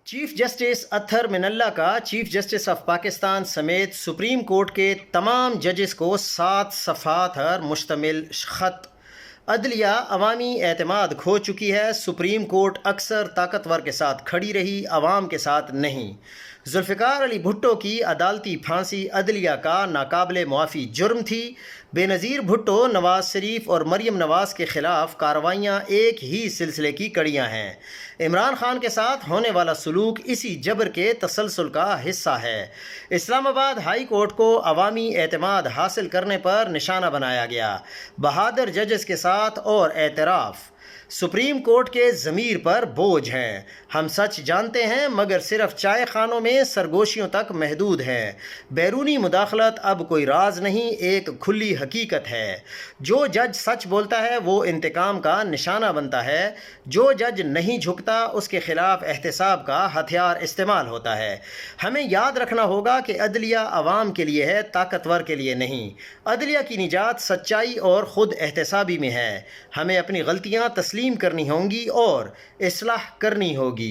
Chief justice اطہر من اللہ کا chief justice of Pakistan سمیت سپریم کورٹ کے تمام ججز کو 7 صفحات پر مشتمل خط۔ عدلیہ عوامی اعتماد کھو چکی ہے، سپریم کورٹ اکثر طاقتور کے ساتھ کھڑی رہی، عوام کے ساتھ نہیں۔ ذوالفقار علی بھٹو کی عدالتی پھانسی عدلیہ کا ناقابل معافی جرم تھی۔ بے نظیر بھٹو، نواز شریف اور مریم نواز کے خلاف کارروائیاں ایک ہی سلسلے کی کڑیاں ہیں۔ عمران خان کے ساتھ ہونے والا سلوک اسی جبر کے تسلسل کا حصہ ہے۔ اسلام آباد ہائی کورٹ کو عوامی اعتماد حاصل کرنے پر نشانہ بنایا گیا۔ بہادر ججز کے ساتھ اور اعتراف سپریم کورٹ کے ضمیر پر بوجھ ہیں۔ ہم سچ جانتے ہیں مگر صرف چائے خانوں میں سرگوشیوں تک محدود ہیں۔ بیرونی مداخلت اب کوئی راز نہیں، ایک کھلی حقیقت ہے۔ جو جج سچ بولتا ہے وہ انتقام کا نشانہ بنتا ہے، جو جج نہیں جھکتا اس کے خلاف احتساب کا ہتھیار استعمال ہوتا ہے۔ ہمیں یاد رکھنا ہوگا کہ عدلیہ عوام کے لیے ہے، طاقتور کے لیے نہیں۔ عدلیہ کی نجات سچائی اور خود احتسابی میں ہے۔ ہمیں اپنی غلطیاں تسلیم کرنی ہوں گی اور اصلاح کرنی ہوگی۔